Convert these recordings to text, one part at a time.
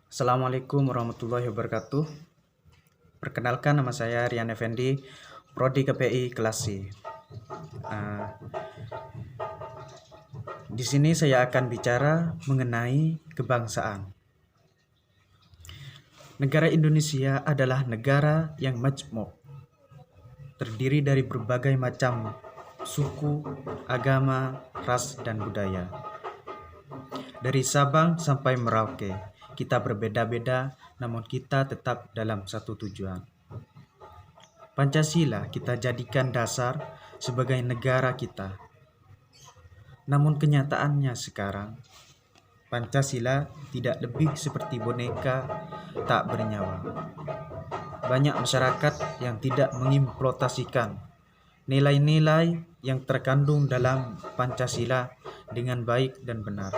Assalamualaikum warahmatullahi wabarakatuh. Perkenalkan, nama saya Rian Effendi, Prodi KPI kelas C. Di sini saya akan bicara mengenai kebangsaan. Negara Indonesia adalah negara yang majmuk, terdiri dari berbagai macam suku, agama, ras, dan budaya. Dari Sabang sampai Merauke, kita berbeda-beda, namun kita tetap dalam satu tujuan. Pancasila kita jadikan dasar sebagai negara kita. Namun kenyataannya sekarang, Pancasila tidak lebih seperti boneka tak bernyawa. Banyak masyarakat yang tidak mengimplementasikan nilai-nilai yang terkandung dalam Pancasila dengan baik dan benar.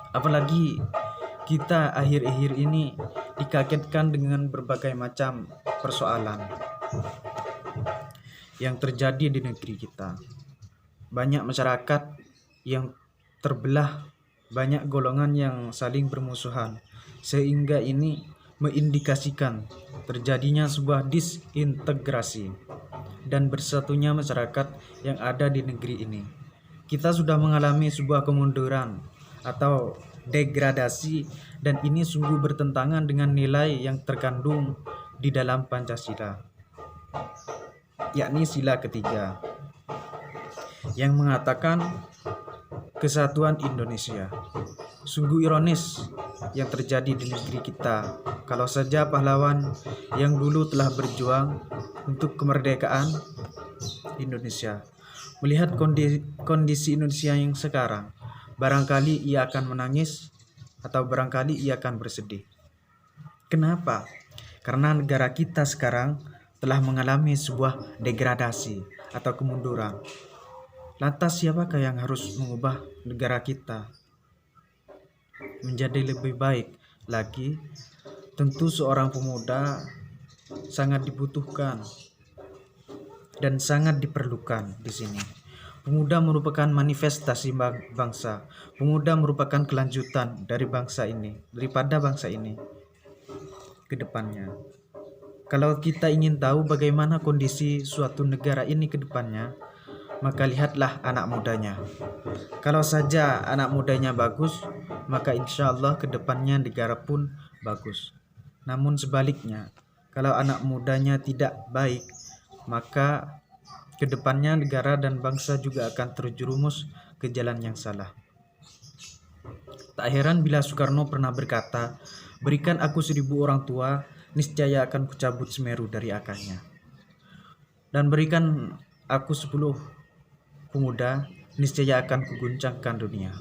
Apalagi kita akhir-akhir ini dikagetkan dengan berbagai macam persoalan yang terjadi di negeri kita. Banyak masyarakat yang terbelah, banyak golongan yang saling bermusuhan, sehingga ini mengindikasikan terjadinya sebuah disintegrasi dan bersatunya masyarakat yang ada di negeri ini. Kita sudah mengalami sebuah kemunduran atau degradasi, dan ini sungguh bertentangan dengan nilai yang terkandung di dalam Pancasila, yakni sila ketiga yang mengatakan kesatuan Indonesia. Sungguh ironis yang terjadi di negeri kita, kalau saja pahlawan yang dulu telah berjuang untuk kemerdekaan Indonesia melihat kondisi Indonesia yang sekarang, barangkali ia akan menangis atau barangkali ia akan bersedih. Kenapa? Karena negara kita sekarang telah mengalami sebuah degradasi atau kemunduran. Lantas siapakah yang harus mengubah negara kita menjadi lebih baik lagi? Tentu seorang pemuda sangat dibutuhkan dan sangat diperlukan di sini. Pemuda merupakan manifestasi bangsa. Pemuda merupakan kelanjutan dari bangsa ini, daripada bangsa ini ke depannya. Kalau kita ingin tahu bagaimana kondisi suatu negara ini ke depannya, maka lihatlah anak mudanya. Kalau saja anak mudanya bagus, maka insya Allah ke depannya negara pun bagus. Namun sebaliknya, kalau anak mudanya tidak baik, maka kedepannya negara dan bangsa juga akan terjerumus ke jalan yang salah. Tak heran bila Soekarno pernah berkata, "Berikan aku 1000 orang tua, niscaya akan kucabut Semeru dari akarnya. Dan berikan aku 10 pemuda, niscaya akan kuguncangkan dunia."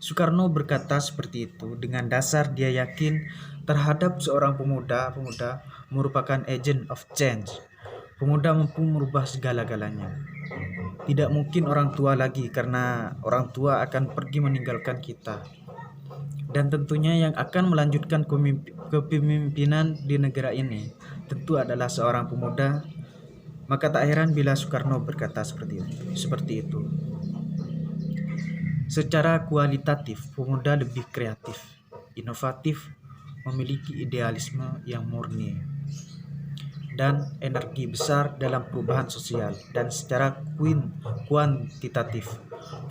Soekarno berkata seperti itu dengan dasar dia yakin terhadap seorang pemuda merupakan agent of change. Pemuda mampu merubah segala-galanya. Tidak mungkin orang tua lagi, karena orang tua akan pergi meninggalkan kita. Dan tentunya yang akan melanjutkan kepemimpinan di negara ini tentu adalah seorang pemuda. Maka tak heran bila Soekarno berkata seperti itu. Secara kualitatif, pemuda lebih kreatif, inovatif, memiliki idealisme yang murni dan energi besar dalam perubahan sosial. Dan secara kuantitatif,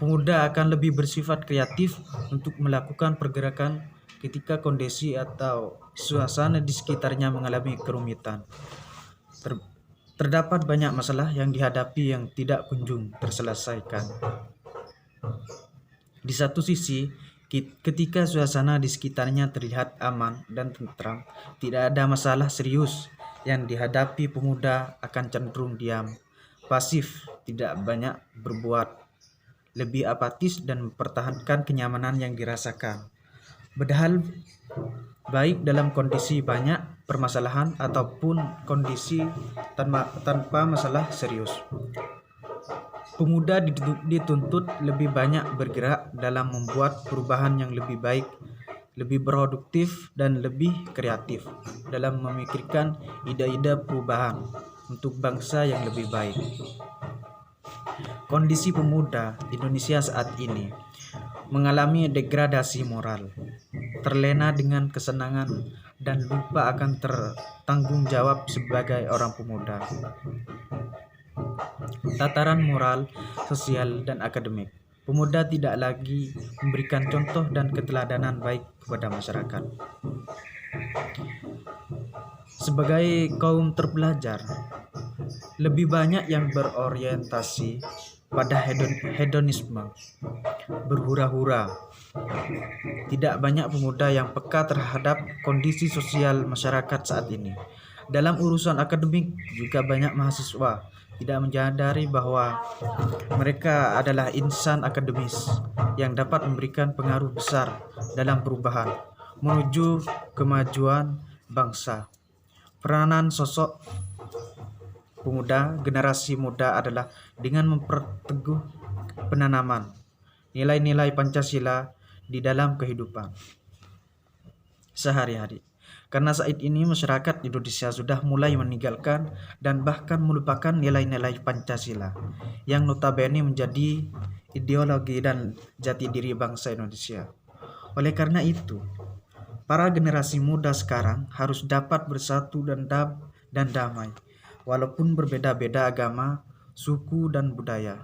pemuda akan lebih bersifat kreatif untuk melakukan pergerakan ketika kondisi atau suasana di sekitarnya mengalami kerumitan. Terdapat banyak masalah yang dihadapi yang tidak kunjung terselesaikan. Di satu sisi, ketika suasana di sekitarnya terlihat aman dan tentram, tidak ada masalah serius yang dihadapi, pemuda akan cenderung diam, pasif, tidak banyak berbuat, lebih apatis dan mempertahankan kenyamanan yang dirasakan. Padahal baik dalam kondisi banyak permasalahan ataupun kondisi tanpa masalah serius. Pemuda dituntut lebih banyak bergerak dalam membuat perubahan yang lebih baik, lebih produktif, dan lebih kreatif dalam memikirkan ide-ide perubahan untuk bangsa yang lebih baik. Kondisi pemuda Indonesia saat ini mengalami degradasi moral. terlena dengan kesenangan, dan lupa akan tanggung jawab sebagai orang pemuda. Tataran moral, sosial, dan akademik, pemuda tidak lagi memberikan contoh dan keteladanan baik kepada masyarakat. Sebagai kaum terpelajar, lebih banyak yang berorientasi pada hedonisme, berhura-hura. Tidak banyak pemuda yang peka terhadap kondisi sosial masyarakat saat ini. Dalam urusan akademik juga banyak mahasiswa tidak menyadari bahwa mereka adalah insan akademis yang dapat memberikan pengaruh besar dalam perubahan menuju kemajuan bangsa. Peranan sosok pemuda generasi muda adalah dengan memperteguh penanaman nilai-nilai Pancasila di dalam kehidupan sehari-hari. Karena saat ini masyarakat Indonesia sudah mulai meninggalkan dan bahkan melupakan nilai-nilai Pancasila yang notabene menjadi ideologi dan jati diri bangsa Indonesia. Oleh karena itu, para generasi muda sekarang harus dapat bersatu dan damai, walaupun berbeda-beda agama, suku, dan budaya.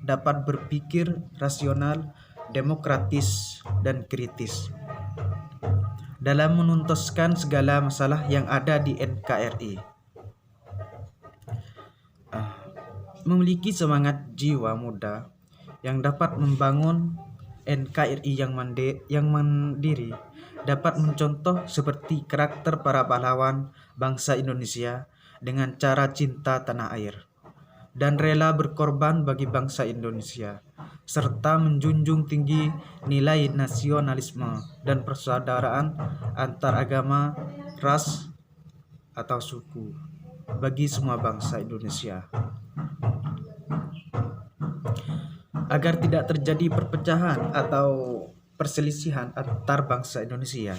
Dapat berpikir rasional, demokratis, dan kritis dalam menuntaskan segala masalah yang ada di NKRI. Memiliki semangat jiwa muda yang dapat membangun NKRI yang mandiri, dapat mencontoh seperti karakter para pahlawan bangsa Indonesia dengan cara cinta tanah air dan rela berkorban bagi bangsa Indonesia, serta menjunjung tinggi nilai nasionalisme dan persaudaraan antar agama, ras, atau suku bagi semua bangsa Indonesia. Agar tidak terjadi perpecahan atau perselisihan antar bangsa Indonesia,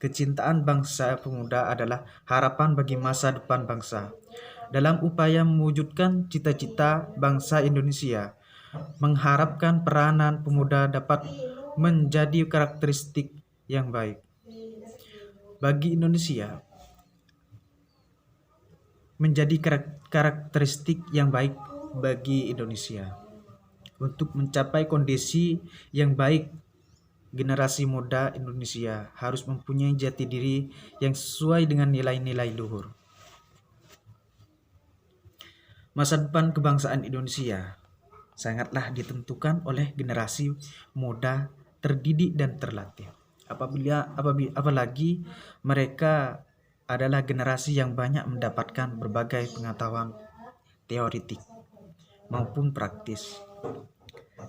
kecintaan bangsa pemuda adalah harapan bagi masa depan bangsa. Dalam upaya mewujudkan cita-cita bangsa Indonesia, mengharapkan peranan pemuda dapat menjadi karakteristik yang baik bagi Indonesia, menjadi karakteristik yang baik bagi Indonesia. Untuk mencapai kondisi yang baik, generasi muda Indonesia harus mempunyai jati diri yang sesuai dengan nilai-nilai luhur. Masa depan kebangsaan Indonesia sangatlah ditentukan oleh generasi muda terdidik dan terlatih. Apalagi mereka adalah generasi yang banyak mendapatkan berbagai pengetahuan teoritik maupun praktis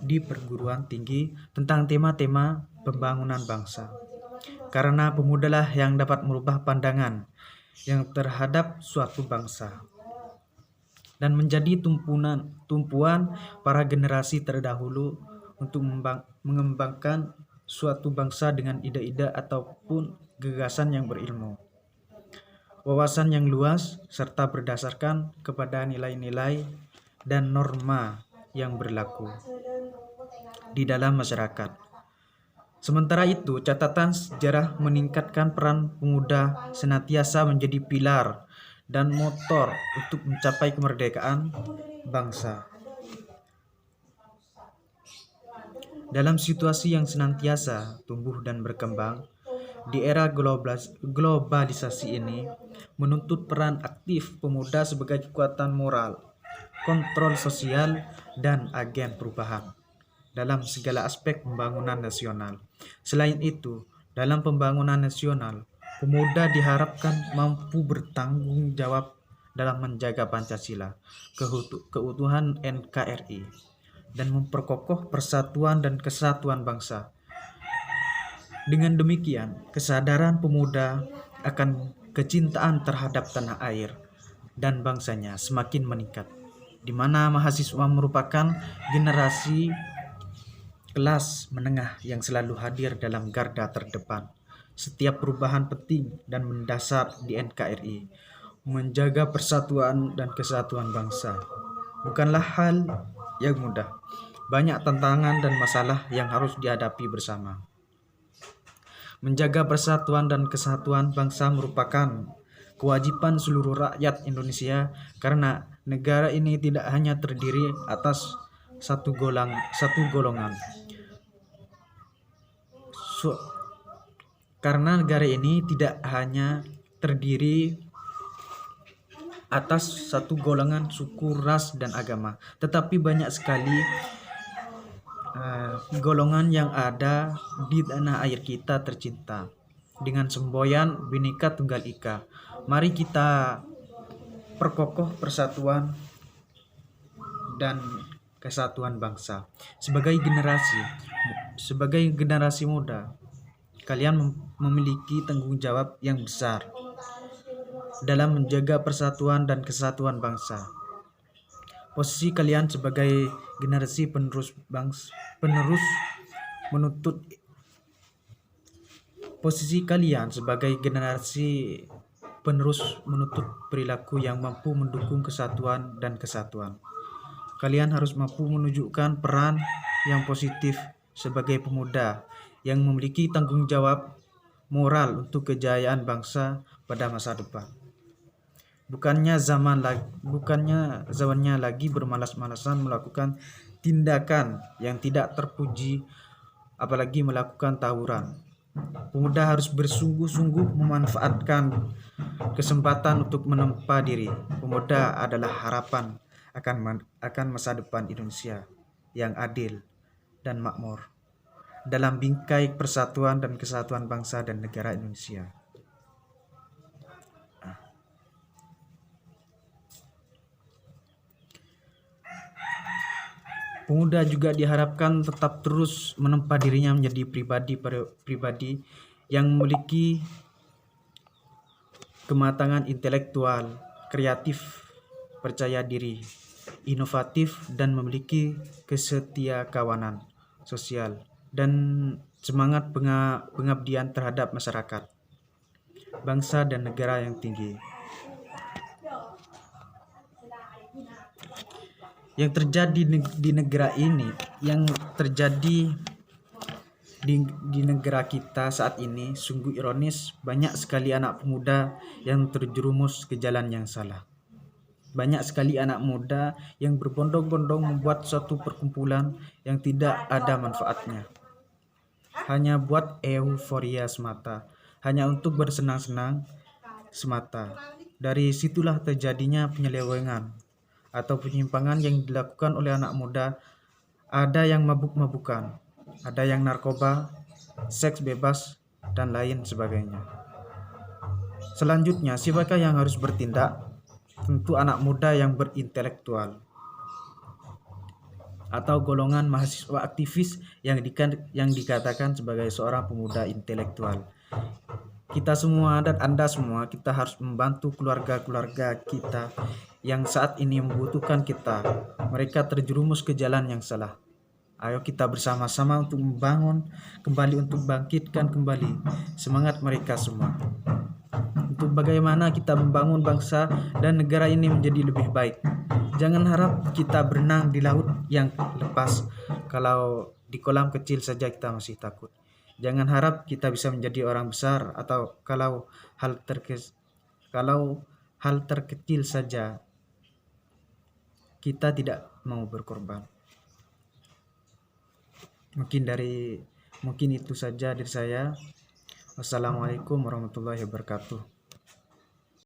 di perguruan tinggi tentang tema-tema pembangunan bangsa. Karena pemudalah yang dapat merubah pandangan yang terhadap suatu bangsa dan menjadi tumpuan para generasi terdahulu untuk mengembangkan suatu bangsa dengan ide-ide ataupun gagasan yang berilmu, wawasan yang luas, serta berdasarkan kepada nilai-nilai dan norma yang berlaku di dalam masyarakat. Sementara itu, catatan sejarah meningkatkan peran pemuda senantiasa menjadi pilar dan motor untuk mencapai kemerdekaan bangsa. Dalam situasi yang senantiasa tumbuh dan berkembang, di era globalisasi ini menuntut peran aktif pemuda sebagai kekuatan moral, kontrol sosial, dan agen perubahan dalam segala aspek pembangunan nasional. Selain itu, dalam pembangunan nasional, pemuda diharapkan mampu bertanggung jawab dalam menjaga Pancasila, keutuhan NKRI, dan memperkokoh persatuan dan kesatuan bangsa. Dengan demikian, kesadaran pemuda akan kecintaan terhadap tanah air dan bangsanya semakin meningkat, di mana mahasiswa merupakan generasi kelas menengah yang selalu hadir dalam garda terdepan. Setiap perubahan penting dan mendasar di NKRI. Menjaga persatuan dan kesatuan bangsa bukanlah hal yang mudah. Banyak tantangan dan masalah yang harus dihadapi bersama. Menjaga persatuan dan kesatuan bangsa merupakan kewajiban seluruh rakyat Indonesia karena negara ini tidak hanya terdiri atas satu golongan. Karena negara ini tidak hanya terdiri atas satu golongan, suku, ras, dan agama, tetapi banyak sekali golongan yang ada di tanah air kita tercinta. Dengan semboyan Bhinneka Tunggal Ika, mari kita perkokoh persatuan dan kesatuan bangsa. Sebagai generasi muda, kalian memiliki tanggung jawab yang besar dalam menjaga persatuan dan kesatuan bangsa. Posisi kalian sebagai generasi penerus menuntut perilaku yang mampu mendukung kesatuan dan kesatuan. Kalian harus mampu menunjukkan peran yang positif sebagai pemuda yang memiliki tanggung jawab moral untuk kejayaan bangsa pada masa depan. Bukannya zamannya lagi bermalas-malasan melakukan tindakan yang tidak terpuji, apalagi melakukan tawuran. Pemuda harus bersungguh-sungguh memanfaatkan kesempatan untuk menempa diri. Pemuda adalah harapan akan masa depan Indonesia yang adil dan makmur dalam bingkai persatuan dan kesatuan bangsa dan negara Indonesia. Pemuda juga diharapkan tetap terus menempa dirinya menjadi pribadi yang memiliki kematangan intelektual, kreatif, percaya diri, inovatif, dan memiliki kesetiakawanan sosial dan semangat pengabdian terhadap masyarakat, bangsa, dan negara yang tinggi. Yang terjadi di negara ini, yang terjadi di negara kita saat ini sungguh ironis. Banyak sekali anak pemuda yang terjerumus ke jalan yang salah. Banyak sekali anak muda yang berbondong-bondong membuat suatu perkumpulan yang tidak ada manfaatnya, hanya buat euforia semata, hanya untuk bersenang-senang semata. Dari situlah terjadinya penyelewengan atau penyimpangan yang dilakukan oleh anak muda. Ada yang mabuk-mabukan, ada yang narkoba, seks bebas, dan lain sebagainya. Selanjutnya, siapakah yang harus bertindak? Tentu anak muda yang berintelektual atau golongan mahasiswa aktivis yang dikatakan sebagai seorang pemuda intelektual. Kita semua dan Anda semua, kita harus membantu keluarga-keluarga kita yang saat ini membutuhkan kita. Mereka terjerumus ke jalan yang salah. Ayo kita bersama-sama untuk membangun kembali, untuk bangkitkan kembali semangat mereka semua. Untuk bagaimana kita membangun bangsa dan negara ini menjadi lebih baik. Jangan harap kita berenang di laut yang lepas, kalau di kolam kecil saja kita masih takut. Jangan harap kita bisa menjadi orang besar, atau kalau hal terkecil saja kita tidak mau berkorban. Mungkin itu saja dari saya. Wassalamualaikum warahmatullahi wabarakatuh.